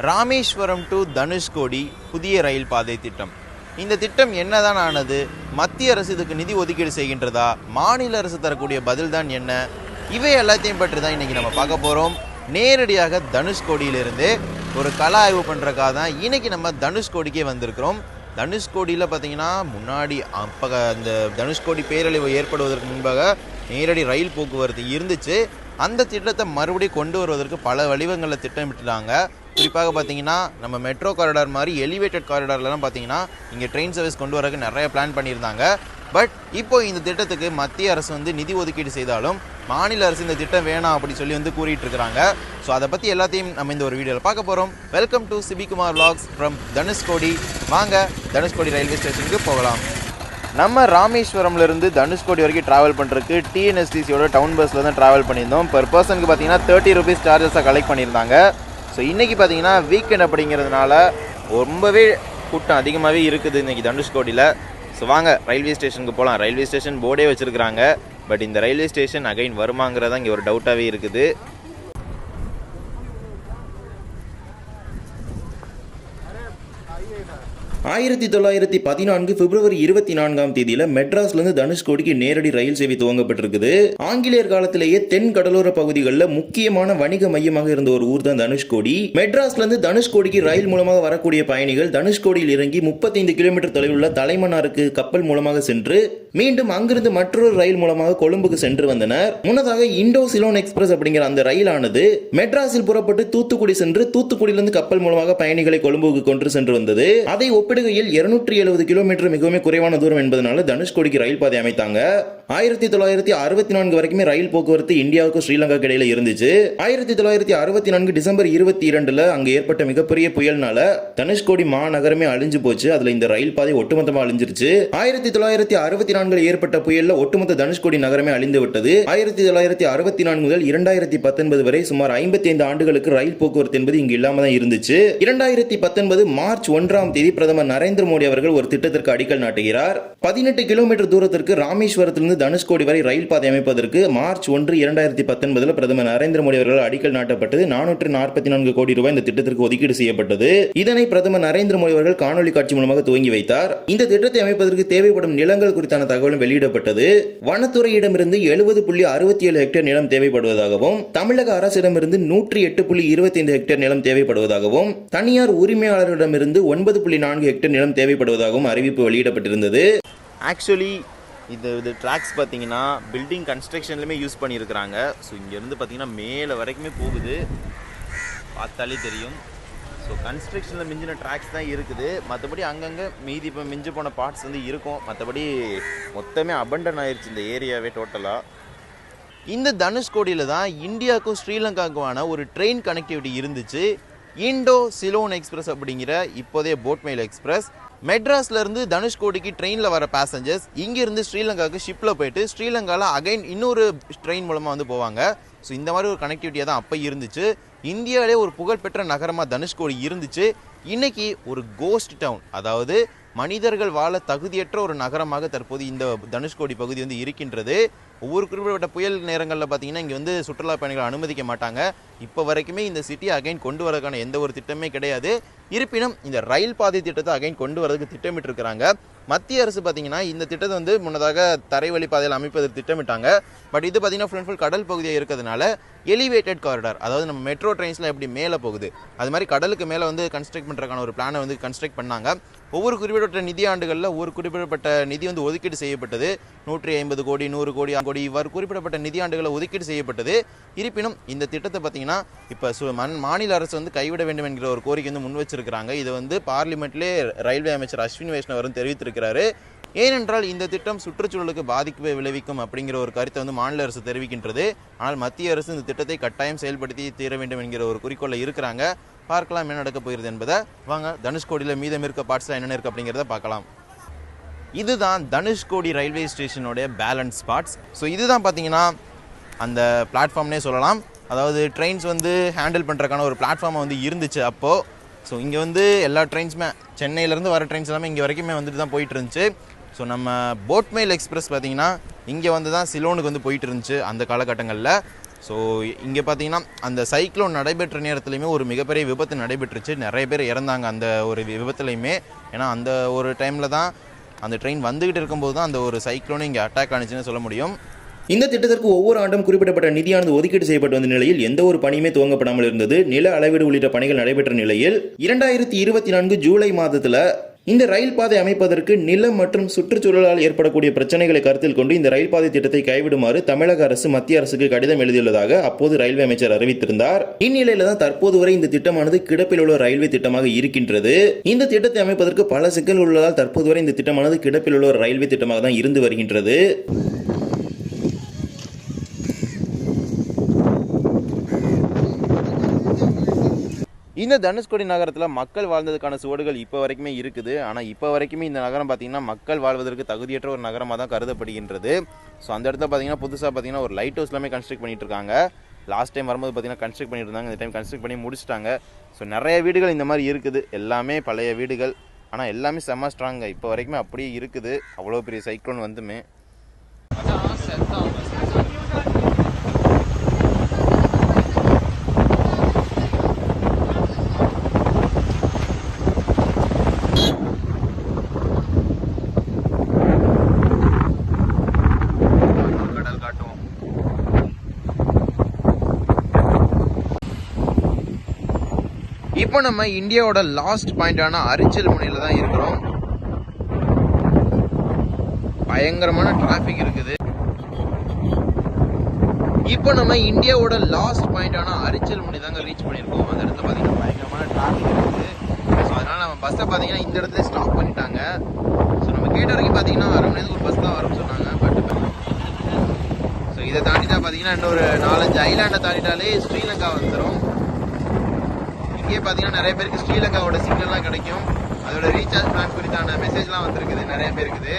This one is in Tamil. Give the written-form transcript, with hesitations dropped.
ராமேஸ்வரம் டு தனுஷ்கோடி புதிய ரயில் பாதை திட்டம். இந்த திட்டம் என்னதான் ஆனது? மத்திய அரசு இதுக்கு நிதி ஒதுக்கீடு செய்கின்றதா? மாநில அரசு தரக்கூடிய பதில் தான் என்ன? இவை எல்லாத்தையும் பற்றி தான் இன்றைக்கி நம்ம பார்க்க போகிறோம். நேரடியாக தனுஷ்கோடியிலிருந்து ஒரு கள ஆய்வு பண்ணுறக்காக தான் இன்றைக்கி நம்ம தனுஷ்கோடிக்கே வந்திருக்கிறோம். தனுஷ்கோடியில் பார்த்திங்கன்னா முன்னாடி அப்போ அந்த தனுஷ்கோடி பேரழிவு ஏற்படுவதற்கு முன்பாக நேரடி ரயில் போக்குவரத்து இருந்துச்சு. அந்த திட்டத்தை மறுபடியும் கொண்டு வருவதற்கு பல வடிவங்களில் திட்டமிட்டுட்டாங்க. குறிப்பாக பார்த்தீங்கன்னா நம்ம மெட்ரோ காரிடார் மாதிரி எலிவேட்டட் காரிடார்லாம் பார்த்தீங்கன்னா இங்கே ட்ரெயின் சர்வீஸ் கொண்டு வரக்கு நிறைய பிளான் பண்ணியிருந்தாங்க. பட் இப்போ இந்த திட்டத்துக்கு மத்திய அரசு நிதி ஒதுக்கீடு செய்தாலும் மாநில அரசு இந்த திட்டம் வேணாம் அப்படி சொல்லி கூறிட்டு இருக்கிறாங்க. ஸோ அதை பற்றி எல்லாத்தையும் நம்ம இந்த ஒரு வீடியோவில் பார்க்க போகிறோம். Welcome to Sibikumar vlogs from Dhanushkodi. வாங்க தனுஷ்கோடி ரயில்வே ஸ்டேஷனுக்கு போகலாம். நம்ம ராமேஸ்வரம்லேருந்து தனுஷ்கோடி வரைக்கும் ட்ராவல் பண்ணுறதுக்கு டிஎன்எஸ்டிசியோட டவுன் பஸ்ஸில் தான் ட்ராவல் பண்ணியிருந்தோம். பெர் பர்சனுக்கு பார்த்தீங்கன்னா 30 rupees சார்ஜஸாக கலெக்ட் பண்ணியிருந்தாங்க. ஸோ இன்றைக்கி பார்த்தீங்கன்னா வீக்கெண்ட் அப்படிங்கிறதுனால ரொம்பவே கூட்டம் அதிகமாகவே இருக்குது இன்றைக்கி தனுஷ்கோடியில். ஸோ வாங்க ரயில்வே ஸ்டேஷனுக்கு போகலாம். ரயில்வே ஸ்டேஷன் போர்டே வச்சுருக்கிறாங்க. பட் இந்த ரயில்வே ஸ்டேஷன் அகைன் வருமாங்கிறதா இங்கே ஒரு டவுட்டாகவே இருக்குது. பிப்ரவரி 24 மெட்ராஸ்லேருந்து தனுஷ்கோடிக்கு நேரடி ரயில் சேவை துவங்கப்பட்டிருக்குது. ஆங்கிலேயர் காலத்திலேயே தென் கடலோர பகுதிகளில் முக்கியமான வணிக மையமாக இருந்த ஒரு ஊர் தான் தனுஷ்கோடி. மெட்ராஸ்லேருந்து தனுஷ்கோடிக்கு ரயில் மூலமாக வரக்கூடிய பயணிகள் தனுஷ்கோடியில் இறங்கி 35 கிலோமீட்டர் தொலைவில் உள்ள தலைமன்னாருக்கு கப்பல் மூலமாக சென்று மீண்டும் அங்கிருந்து மற்றொரு ரயில் மூலமாக கொழும்புக்கு சென்று வந்தனர். முன்னதாக இண்டோ சிலோன் எக்ஸ்பிரஸ் அப்படிங்கிற அந்த ரயிலானது மெட்ராஸில் புறப்பட்டு தூத்துக்குடி சென்று தூத்துக்குடியிலிருந்து கப்பல் மூலமாக பயணிகளை கொழும்புக்கு கொண்டு சென்று வந்தது. அதை ஒப்பிடுகையில் 270 கிலோமீட்டர் மிகவும் குறைவான தூரம் என்பதனால தனுஷ்கோடிக்கு ரயில் பாதை அமைத்தாங்க. 1964 வரைக்குமே ரயில் போக்குவரத்து இந்தியாவுக்கும் ஸ்ரீலங்காவுக்கு இடையில இருந்துச்சு. 1964 டிசம்பர் 22 அங்க ஏற்பட்ட மிகப்பெரிய புயல்னால தனுஷ்கோடி மாநகரமே அழிஞ்சு போச்சு. அதுல இந்த ரயில் பாதை ஒட்டுமொத்தமா அழிஞ்சிருச்சு. 1964 ஏற்பட்ட புயல்ல ஒட்டுமொத்த தனுஷ்கோடி நகரமே அழிந்து விட்டது. 1964 முதல் 2019 வரை சுமார் 55 ஆண்டுகளுக்கு ரயில் போக்குவரத்து என்பது இங்கு இல்லாம தான் இருந்துச்சு. 2019 மார்ச் 1 பிரதமர் நரேந்திர மோடி அவர்கள் ஒரு திட்டத்திற்கு அடிக்கல் நாட்டுகிறார். 18 கிலோமீட்டர் தூரத்திற்கு ராமேஸ்வரத்திலிருந்து தனுஷ்கோடி வரை ரயில் பாதை அமைப்பதற்கு மார்ச் 1, 2019 பிரதமர் நரேந்திர மோடி அவர்கள் அடிக்கல் நாட்டப்பட்டது. 444 கோடி ரூபாய் இந்த திட்டத்திற்கு ஒதுக்கீடு செய்யப்பட்டது. இதனை பிரதமர் நரேந்திர மோடி அவர்கள் காணொலி காட்சி மூலமாக துவங்கி வைத்தார். இந்த திட்டத்தை அமைப்பதற்கு தேவைப்படும் நிலங்கள் குறித்தான தகவலும் வெளியிடப்பட்டது. வனத்துறையிடமிருந்து 70.67 ஹெக்டேர் நிலம் தேவைப்படுவதாகவும் தமிழக அரசிடமிருந்து 108.25 ஹெக்டேர் நிலம் தேவைப்படுவதாகவும் தனியார் உரிமையாளர்களிடமிருந்து 9.4 ஹெக்டேர் நிலம் தேவைப்படுவதாகவும் அறிவிப்பு வெளியிடப்பட்டிருந்தது. ஆக்சுவலி இது ட்ராக்ஸ் பார்த்தீங்கன்னா பில்டிங் கன்ஸ்ட்ரக்ஷன்லையுமே யூஸ் பண்ணியிருக்கிறாங்க. ஸோ இங்கேருந்து பார்த்தீங்கன்னா மேலே வரைக்குமே போகுது, பார்த்தாலே தெரியும். ஸோ கன்ஸ்ட்ரக்ஷனில் மிஞ்சின ட்ராக்ஸ் தான் இருக்குது. மற்றபடி அங்கங்கே மீதி இப்போ மிஞ்சி போன பார்ட்ஸ் இருக்கும். மற்றபடி மொத்தமே அபண்டன் ஆயிடுச்சு இந்த ஏரியாவே டோட்டலாக. இந்த தனுஷ்கோடியில் தான் இந்தியாவுக்கும் ஸ்ரீலங்காவுக்குமான ஒரு ட்ரெயின் கனெக்டிவிட்டி இருந்துச்சு. இண்டோ சிலோன் எக்ஸ்பிரஸ் அப்படிங்கிற இப்போதைய போட்மெயில் எக்ஸ்பிரஸ். மெட்ராஸ்லேருந்து தனுஷ்கோடிக்கு ட்ரெயினில் வர பேசஞ்சர்ஸ் இங்கேருந்து ஸ்ரீலங்காவுக்கு ஷிப்பில் போயிட்டு ஸ்ரீலங்காவில் அகைன் இன்னொரு ட்ரெயின் மூலமாக போவாங்க. ஸோ இந்த மாதிரி ஒரு கனெக்டிவிட்டியாக தான் அப்போ இருந்துச்சு. இந்தியாவிலே ஒரு புகழ்பெற்ற நகரமாக தனுஷ்கோடி இருந்துச்சு. இன்றைக்கி ஒரு கோஸ்ட் டவுன், அதாவது மனிதர்கள் வாழ தகுதியற்ற ஒரு நகரமாக தற்போது இந்த தனுஷ்கோடி பகுதி இருக்கின்றது. ஒவ்வொரு குறிப்பிட்ட புயல் நேரங்களில் பார்த்தீங்கன்னா இங்கே சுற்றுலா பயணிகள் அனுமதிக்க மாட்டாங்க. இப்போ வரைக்குமே இந்த சிட்டியை அகைன் கொண்டு வரதுக்கான எந்த ஒரு திட்டமே கிடையாது. இருப்பினும் இந்த ரயில் பாதை திட்டத்தை அகைன் கொண்டு வரதுக்கு திட்டமிட்டு இருக்கிறாங்க. மத்திய அரசு பார்த்தீங்கன்னா இந்த திட்டத்தை முன்னதாக தரைவழி பாதையில் அமைப்பதற்கு திட்டமிட்டாங்க. பட் இது பார்த்தீங்கன்னா ஃபுல் அண்ட் ஃபுல் கடல் பகுதியாக இருக்கிறதுனால எலிவேட்டட் காரிடார், அதாவது நம்ம மெட்ரோ ட்ரெயின்ஸ்லாம் எப்படி மேலே போகுது அது மாதிரி கடலுக்கு மேலே கன்ஸ்ட்ரக்ட் பண்ணுறதுக்கான ஒரு பிளானை கன்ஸ்ட்ரக்ட் பண்ணாங்க. ஒவ்வொரு குறிப்பிட்ட நிதி ஆண்டுகளில் ஒரு குறிப்பிடப்பட்ட நிதி ஒதுக்கீடு செய்யப்பட்டது. 150 கோடி, 100 கோடி, கோடி இவ்வாறு குறிப்பிடப்பட்ட நிதியாண்டுகளை ஒதுக்கீடு செய்யப்பட்டது. இருப்பினும் இந்த திட்டத்தை பார்த்தீங்கன்னா இப்போ மாநில அரசு கைவிட வேண்டும் என்கிற ஒரு கோரிக்கை முன் வச்சிருக்கிறாங்க. இது பார்லிமெண்ட்லேயே ரயில்வே அமைச்சர் அஸ்வினி வைஷ்ணவ் தெரிவித்திருக்கிறாரு. ஏனென்றால் இந்த திட்டம் சுற்றுச்சூழலுக்கு பாதிப்பை விளைவிக்கும் அப்படிங்கிற ஒரு கருத்தை மாநில அரசு தெரிவிக்கின்றது. ஆனால் மத்திய அரசு இந்த திட்டத்தை கட்டாயம் செயல்படுத்தி தீர வேண்டும் என்கிற ஒரு குறிக்கோளில் இருக்கிறாங்க. பார்க்கலாம் என்ன நடக்க போகிறது என்பதை. வாங்க தனுஷ்கோடியில் மீதம் இருக்க பார்ட்ஸ்லாம் என்னென்ன இருக்குது அப்படிங்கிறத பார்க்கலாம். இதுதான் தனுஷ்கோடி ரயில்வே ஸ்டேஷனோடைய பேலன்ஸ் பார்ட்ஸ். ஸோ இதுதான் பார்த்தீங்கன்னா அந்த பிளாட்ஃபார்ம்னே சொல்லலாம். அதாவது ட்ரெயின்ஸ் ஹேண்டில் பண்ணுறதுக்கான ஒரு பிளாட்ஃபார்மாக இருந்துச்சு அப்போது. ஸோ இங்கே எல்லா ட்ரெயின்ஸுமே சென்னையிலேருந்து வர ட்ரெயின்ஸ் எல்லாமே இங்கே வரைக்குமே தான் போயிட்டு இருந்துச்சு. ஸோ நம்ம போட்மெயில் எக்ஸ்பிரஸ் பார்த்திங்கன்னா இங்கே தான் சிலோனுக்கு போயிட்டு இருந்துச்சு அந்த காலகட்டங்களில். ஸோ இங்கே பார்த்தீங்கன்னா அந்த சைக்ளோன் நடைபெற்ற நேரத்துலையுமே ஒரு மிகப்பெரிய விபத்து நடைபெற்றுச்சு. நிறைய பேர் இறந்தாங்க அந்த ஒரு விபத்துலையுமே. ஏன்னா அந்த ஒரு டைமில் தான் அந்த ட்ரெயின் வந்துக்கிட்டு இருக்கும்போது தான் அந்த ஒரு சைக்ளோனே இங்கே அட்டாக் ஆனிச்சுன்னு சொல்ல முடியும். இந்த திட்டத்திற்கு ஒவ்வொரு ஆண்டும் குறிப்பிடப்பட்ட நிதியானது ஒதுக்கீடு செய்யப்பட்டு வந்த நிலையில் எந்த ஒரு பணியுமே துவங்கப்படாமல் இருந்தது. நில அளவீடு உள்ளிட்ட பணிகள் நடைபெற்ற நிலையில் 2024 ஜூலை மாதத்தில் இந்த ரயில் பாதை அமைப்பதற்கு நிலம் மற்றும் சுற்றுச்சூழலால் ஏற்படக்கூடிய பிரச்சனைகளை கருத்தில் கொண்டு இந்த ரயில் பாதை திட்டத்தை கைவிடுமாறு தமிழக அரசு மத்திய அரசுக்கு கடிதம் எழுதியுள்ளதாக அப்போது ரயில்வே அமைச்சர் அறிவித்திருந்தார். இந்நிலையில தான் தற்போது வரை இந்த திட்டமானது கிடப்பில் உள்ள ரயில்வே திட்டமாக இருக்கின்றது. இந்த திட்டத்தை அமைப்பதற்கு பல சிக்கல் உள்ளதால் தற்போது வரை இந்த திட்டமானது கிடப்பில் உள்ள ரயில்வே திட்டமாக தான் இருந்து வருகின்றது. இந்த தனுஷ்கோடி நகரத்தில் மக்கள் வாழ்ந்ததுக்கான சுவடுகள் இப்போ வரைக்குமே இருக்குது. ஆனால் இப்போ வரைக்குமே இந்த நகரம் பார்த்திங்கன்னா மக்கள் வாழ்வதற்கு தகுதியற்ற ஒரு நகரமாக தான் கருதப்படுகின்றது. ஸோ அந்த இடத்துல பார்த்திங்கன்னா புதுசாக பார்த்திங்கன்னா ஒரு லைட் ஹவுஸ் எல்லாமே கன்ஸ்ட்ரக்ட் பண்ணிட்டு இருக்காங்க. லாஸ்ட் டைம் வரும்போது பார்த்திங்கன்னா கன்ஸ்ட்ரக்ட் பண்ணிட்டு இருந்தாங்க. இந்த டைம் கன்ஸ்ட்ரக்ட் பண்ணி முடிச்சிட்டாங்க. ஸோ நிறைய வீடுகள் இந்த மாதிரி இருக்குது. எல்லாமே பழைய வீடுகள். ஆனால் எல்லாமே செம்ம ஸ்ட்ராங்க இப்போ வரைக்குமே அப்படியே இருக்குது. அவ்வளோ பெரிய சைக்ளோன் வந்துமே. இப்போ நம்ம இந்தியாவோட லாஸ்ட் பாயிண்டான அரிச்சல் முனையில் தான் இருக்கிறோம். பயங்கரமான டிராஃபிக் இருக்குது. இப்போ நம்ம இந்தியாவோட லாஸ்ட் பாயிண்டான அரிச்சல் முனை தாங்க ரீச் பண்ணியிருக்கோம். அந்த இடத்துல பார்த்தீங்கன்னா பயங்கரமான டிராஃபிக் இருக்குது. ஸோ அதனால் நம்ம பஸ்ஸை பார்த்தீங்கன்னா இந்த இடத்துல ஸ்டாப் பண்ணிட்டாங்க. ஸோ நம்ம கேட்ட வரைக்கும் பார்த்தீங்கன்னா 1/2 மணி நேரத்துக்கு ஒரு பஸ் தான் வரும்னு சொன்னாங்க. பட் ஸோ இதை தாண்டிட்டா பார்த்தீங்கன்னா இன்னொரு 4-5 ஐலாண்டை தாண்டிட்டாலே ஸ்ரீலங்கா வந்துடும். இங்கே பார்த்தீங்கன்னா நிறைய பேருக்கு ஸ்ரீலங்காவோட சிக்னல்லாம் கிடைக்கும். அதோட ரீசார்ஜ் பிளான் குறித்தான மெசேஜ்லாம் வந்திருக்குது நிறைய பேருக்குது.